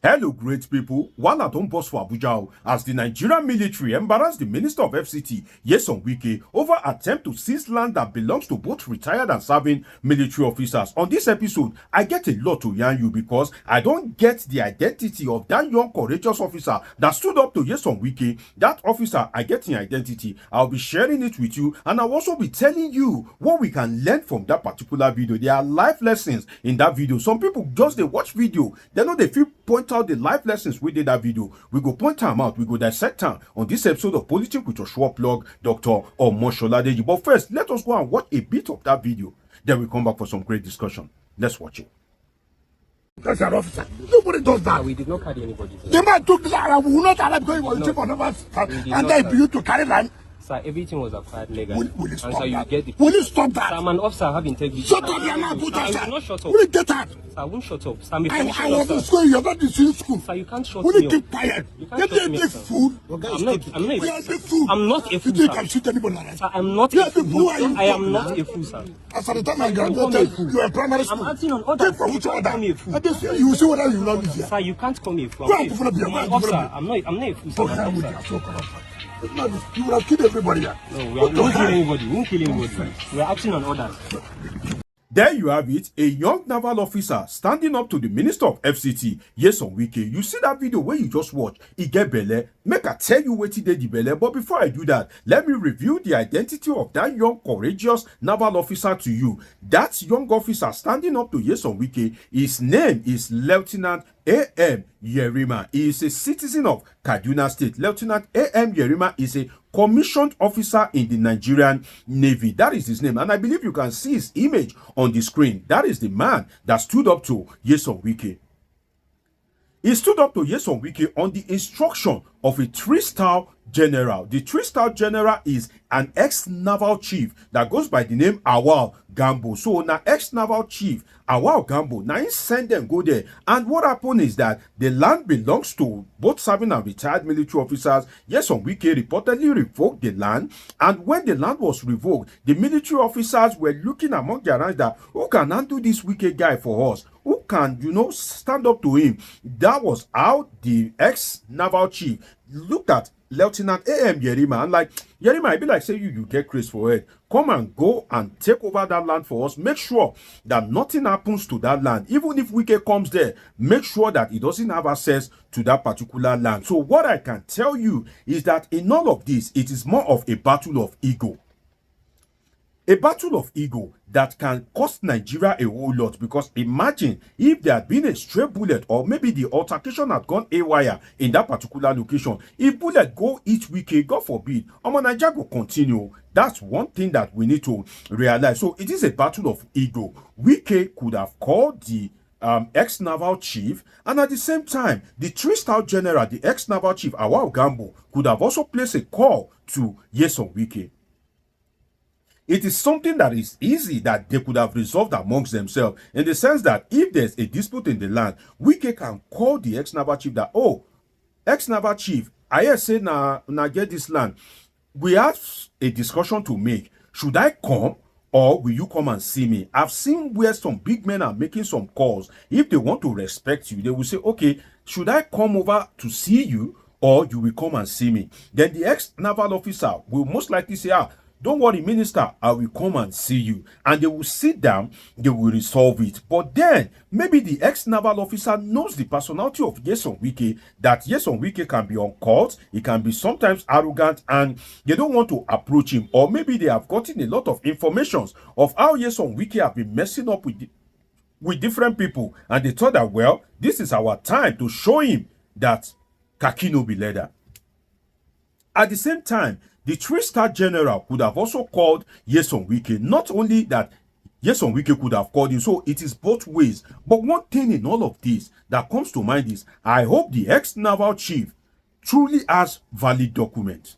Hello, great people. One at home boss for Abuja as the Nigerian military embarrassed the Minister of FCT, Nyesom Wike, over attempt to seize land that belongs to both retired and serving military officers. On this episode, I get a lot to yarn you because I don't get the identity of that young courageous officer that stood up to Nyesom Wike. That officer, I get in identity. I'll be sharing it with you, and I'll also be telling you what we can learn from that particular video. There are life lessons in that video. Some people just they watch video, they know they feel point out the life lessons we did that video. We go point them out, we go dissect them on this episode of Politics with Joshua Plug, Dr. Omoshola. But first, let us go and watch a bit of that video. Then we come back for some great discussion. Let's watch it. That's an officer. Nobody does that. We did not carry anybody. The man took the land. We will not allow because he was chief of numbers. And then you to carry land. Sir, everything was acquired legally. Will you stop and so that? you get the Will you stop that? Sir, I'm an officer, I have integrity. Shut up, you are not good, sir. sir. I will not shut up. Will you get out? Sir, I won't shut up. Sir, I'm a I commissioner, was in sir. school. You're not in school. Sir, you can't shut Will me you up. keep quiet? You can't Let shut me me big up, sir. fool. I'm not a You are a big fool. I'm not a You fool, think sir. I can shoot anybody like that? Sir, I'm not You a are a big fool. fool. Are you I am talking not now? a fool, sir. As at the time I Don't call me a graduated, fool. you are in primary school. I'm acting on orders. Take for which You can't order? call me a fool. And this, you will see whether you will not be here. Sir, you can't call me a fool. Go I'm and not put up your I'm hand, an put officer. up I'm not a fool, sir. Okay, I'm I an will officer. so corrupt. You would have killed everybody here. No, we won't kill anybody. We won't kill anybody. We are acting on orders. There you have it, a young naval officer standing up to the Minister of FCT, Nyesom Wike. You see that video where you just watch, e get belle. Make I tell you what he did the belle. But before I do that, let me review the identity of that young courageous naval officer to you. That young officer standing up to Nyesom Wike, his name is Lieutenant A.M. Yerima. He is a citizen of Kaduna State. Lieutenant A.M. Yerima is a commissioned officer in the Nigerian Navy. That is his name. And I believe you can see his image on the screen. That is the man that stood up to Nyesom Wike. He stood up to Nyesom Wike on the instruction of a three-star general. The three-star general is an ex-naval chief that goes by the name Awal Gambo. So now ex-naval chief Awal Gambo, now he sent them go there. And what happened is that the land belongs to both serving and retired military officers. Nyesom Wike reportedly revoked the land. And when the land was revoked, the military officers were looking among their ranks that who can handle this wicked guy for us? Who can, stand up to him? That was how the ex-naval chief looked at Lieutenant A.M. Yerima and like, Yerima, I be like, say you get grace for it. Come and go and take over that land for us. Make sure that nothing happens to that land. Even if Wike comes there, make sure that he doesn't have access to that particular land. So what I can tell you is that in all of this, it is more of a battle of ego. A battle of ego that can cost Nigeria a whole lot, because imagine if there had been a stray bullet or maybe the altercation had gone haywire in that particular location. If bullet go each week, God forbid, Nigeria will continue. That's one thing that we need to realize. So it is a battle of ego. Wike could have called the ex-naval chief, and at the same time, the three-star general, the ex-naval chief, Awal Gambo, could have also placed a call to Nyesom Wike. It is something that is easy that they could have resolved amongst themselves, in the sense that if there's a dispute in the land, Wike can call the ex-naval chief that, oh, ex-naval chief, I hear say na get this land. We have a discussion to make. Should I come or will you come and see me? I've seen where some big men are making some calls. If they want to respect you, they will say, okay, should I come over to see you or you will come and see me? Then the ex-naval officer will most likely say, don't worry, minister, I will come and see you. And they will sit down, they will resolve it. But then, maybe the ex-naval officer knows the personality of Nyesom Wike, that Nyesom Wike can be uncouth, he can be sometimes arrogant, and they don't want to approach him. Or maybe they have gotten a lot of information of how Nyesom Wike have been messing up with different people. And they thought that, well, this is our time to show him that khaki no be leather. At the same time, the three-star general could have also called Nyesom Wike. Not only that, Nyesom Wike could have called him. So it is both ways. But one thing in all of this that comes to mind is, I hope the ex-naval chief truly has valid document.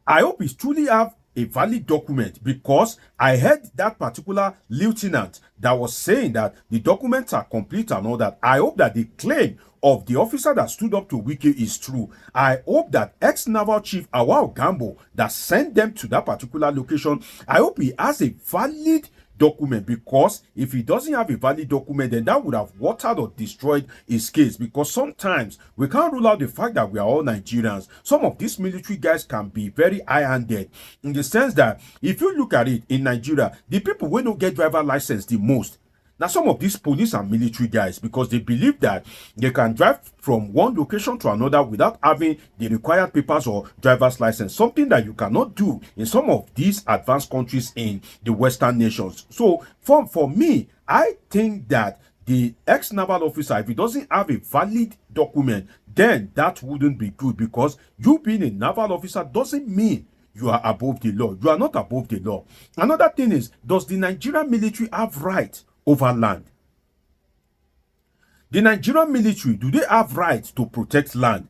I hope he truly have a valid document, because I heard that particular lieutenant that was saying that the documents are complete and all that. I hope that the claim of the officer that stood up to Wike is true. I hope that ex-naval chief Awal Gambo that sent them to that particular location, I hope he has a valid document, because if he doesn't have a valid document, then that would have watered or destroyed his case. Because sometimes we can't rule out the fact that we are all Nigerians. Some of these military guys can be very high-handed, in the sense that if you look at it in Nigeria, the people who don't get driver license the most, now some of these police and military guys, because they believe that they can drive from one location to another without having the required papers or driver's license, something that you cannot do in some of these advanced countries in the Western nations. So for me, I think that the ex-naval officer, if he doesn't have a valid document, then that wouldn't be good, because you being a naval officer doesn't mean you are above the law. You are not above the law. Another thing is, does the Nigerian military have rights over land? The Nigerian military, do they have rights to protect land?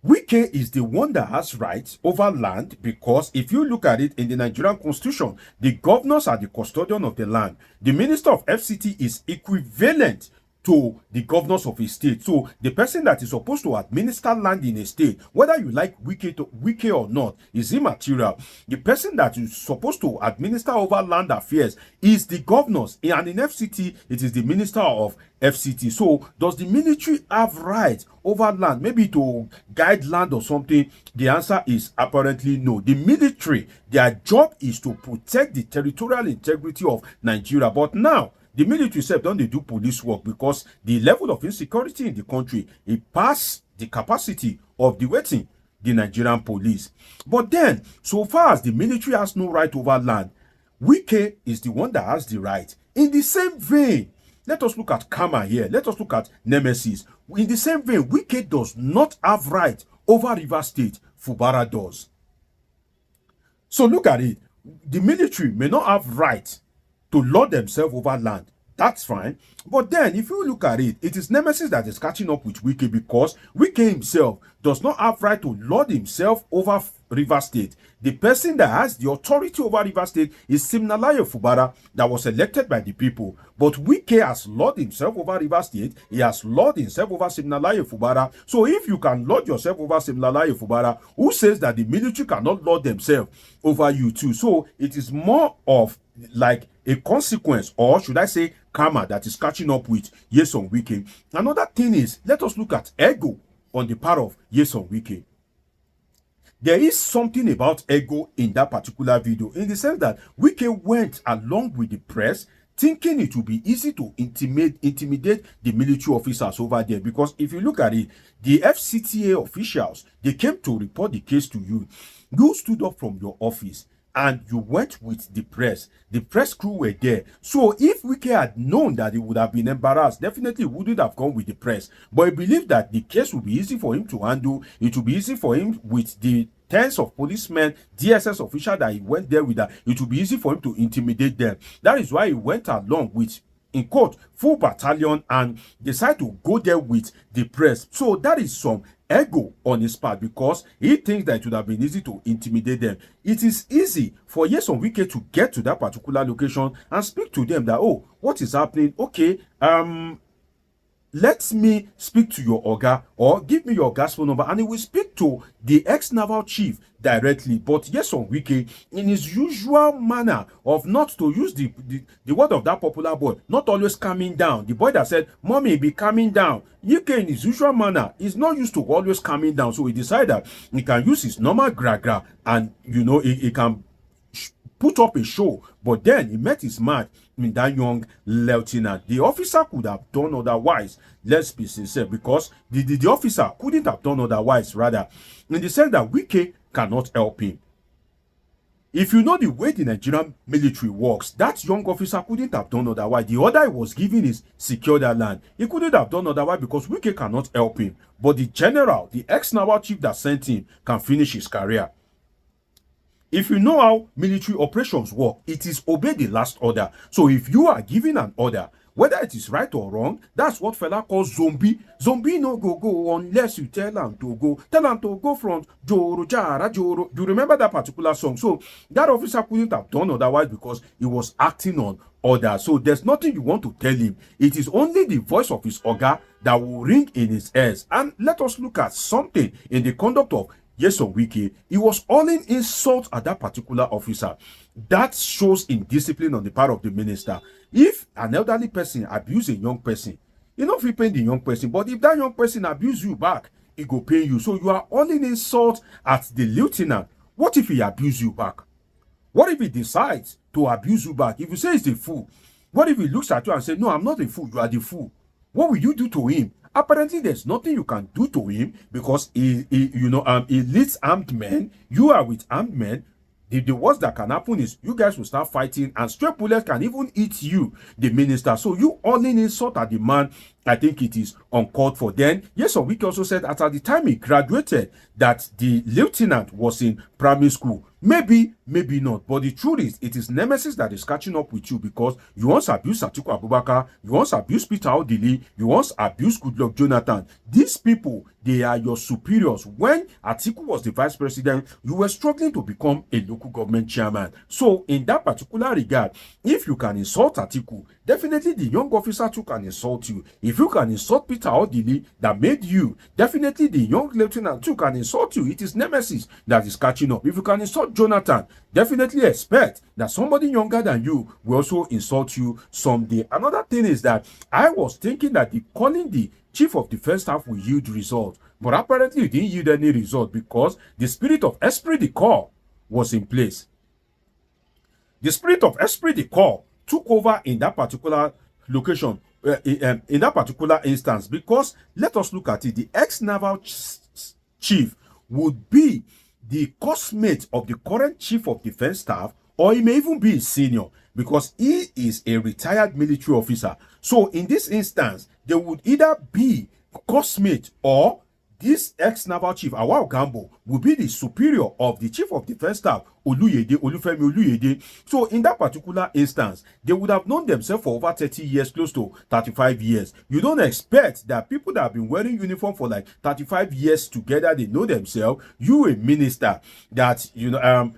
Wike is the one that has rights over land, because if you look at it in the Nigerian constitution, the governors are the custodian of the land. The minister of FCT is equivalent to the governors of a state. So the person that is supposed to administer land in a state, whether you like Wike or not, is immaterial. The person that is supposed to administer over land affairs is the governors, and in FCT it is the minister of FCT. So does the military have rights over land, maybe to guide land or something? The answer is apparently no. The military, their job is to protect the territorial integrity of Nigeria. But now the military itself don't they do police work, because the level of insecurity in the country, it pass the capacity of the Nigerian police. But then, so far as the military has no right over land, Wike is the one that has the right. In the same vein, let us look at Kama here. Let us look at Nemesis. In the same vein, Wike does not have right over River State. Fubara does. So look at it. The military may not have right to lord themselves over land. That's fine. But then, if you look at it, it is Nemesis that is catching up with Wike, because Wike himself does not have right to lord himself over River State. The person that has the authority over River State is Siminalayi Fubara, that was elected by the people. But Wike has lord himself over River State. He has lord himself over Siminalayi Fubara. So if you can lord yourself over Siminalayi Fubara, who says that the military cannot lord themselves over you too? So it is more of like a consequence, or should I say karma, that is catching up with Nyesom Wike. Another thing is, let us look at ego on the part of Nyesom Wike. There is something about ego in that particular video, in the sense that Wike went along with the press, thinking it would be easy to intimidate the military officers over there. Because if you look at it, the FCTA officials, they came to report the case to you. You stood up from your office and you went with the press. The press crew were there. So if Wike had known that he would have been embarrassed, definitely he wouldn't have gone with the press. But he believed that the case would be easy for him to handle. It would be easy for him with the tens of policemen, DSS officials that he went there with, that it would be easy for him to intimidate them. That is why he went along with, in quote, full battalion, and decided to go there with the press. So that is some ego on his part, because he thinks that it would have been easy to intimidate them. It is easy for Nyesom Wike to get to that particular location and speak to them that, oh, what is happening? Okay, let me speak to your Oga, or give me your Oga's phone number, and he will speak to the ex-naval chief directly. But Nyesom Wike, in his usual manner of not to use the word of that popular boy, not always calming down, the boy that said, "Mommy, be calming down." Wike, in his usual manner, is not used to always calming down, so he decided that he can use his normal gra-gra, and you know, he can put up a show. But then he met his match in that young lieutenant. The officer could have done otherwise. Let's be sincere, because the officer couldn't have done otherwise, rather, in the sense that Wike cannot help him. If you know the way the Nigerian military works, that young officer couldn't have done otherwise. The order he was given is secure that land. He couldn't have done otherwise, because Wike cannot help him. But the general, the ex-naval chief that sent him, can finish his career. If you know how military operations work, it is obey the last order. So if you are given an order, whether it is right or wrong, that's what fella calls zombie. Zombie no go unless you tell him to go. Tell him to go from Joro Jara Joro. Do you remember that particular song? So that officer couldn't have done otherwise, because he was acting on order. So there's nothing you want to tell him. It is only the voice of his Oga that will ring in his ears. And let us look at something in the conduct of Nyesom Wike, he was hurling insult at that particular officer. That shows indiscipline on the part of the minister. If an elderly person abuse a young person, you know if you pain the young person, but if that young person abuse you back, it go pay you. So you are hurling insult at the lieutenant. What if he abuse you back? What if he decides to abuse you back? If you say he's a fool, what if he looks at you and says, no, I'm not a fool, you are the fool? What will you do to him? Apparently, there's nothing you can do to him because he leads armed men. You are with armed men. The worst that can happen is you guys will start fighting and stray bullets can even eat you, the minister. So you hurling insult at the man, I think it is uncalled for. Then, Nyesom Wike also said that at the time he graduated, that the lieutenant was in primary school. Maybe, maybe not. But the truth is, it is Nemesis that is catching up with you because you once abused Atiku Abubakar, you once abused Peter Odili, you once abused Goodluck Jonathan. These people, they are your superiors. When Atiku was the vice president, you were struggling to become a local government chairman. So, in that particular regard, if you can insult Atiku, definitely the young officer too can insult you. If you can insult Peter Odili that made you, definitely the young lieutenant too can insult you. It is Nemesis that is catching up. If you can insult Jonathan, definitely expect that somebody younger than you will also insult you someday. Another thing is that I was thinking that calling the chief of defense staff will yield result, but apparently it didn't yield any result because the spirit of esprit de corps was in place. The spirit of esprit de corps took over in that particular location, in that particular instance, because let us look at it. The ex-naval chief would be the cosmate of the current chief of defense staff, or he may even be a senior because he is a retired military officer. So in this instance, they would either be cosmate or this ex-naval chief, Awao Gambo, will be the superior of the chief of defense staff, Olufemi Oluyede. So in that particular instance, they would have known themselves for over 30 years, close to 35 years. You don't expect that people that have been wearing uniform for like 35 years together, they know themselves. You, a minister that,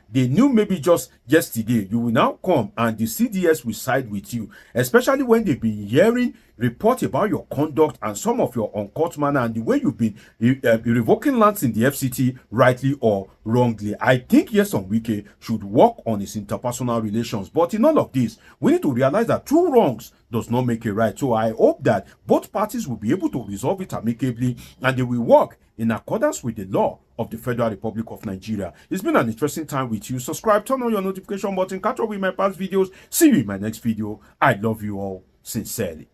they knew maybe just yesterday, you will now come and the CDS will side with you, especially when they've been hearing report about your conduct and some of your uncut manner and the way you've been revoking lands in the FCT, rightly or wrongly. I think Nyesom Wike should work on his interpersonal relations. But in all of this, we need to realize that two wrongs does not make a right. So I hope that both parties will be able to resolve it amicably and they will work in accordance with the law of the Federal Republic of Nigeria. It's been an interesting time with you. Subscribe, turn on your notification button, catch up with my past videos. See you in my next video. I love you all sincerely.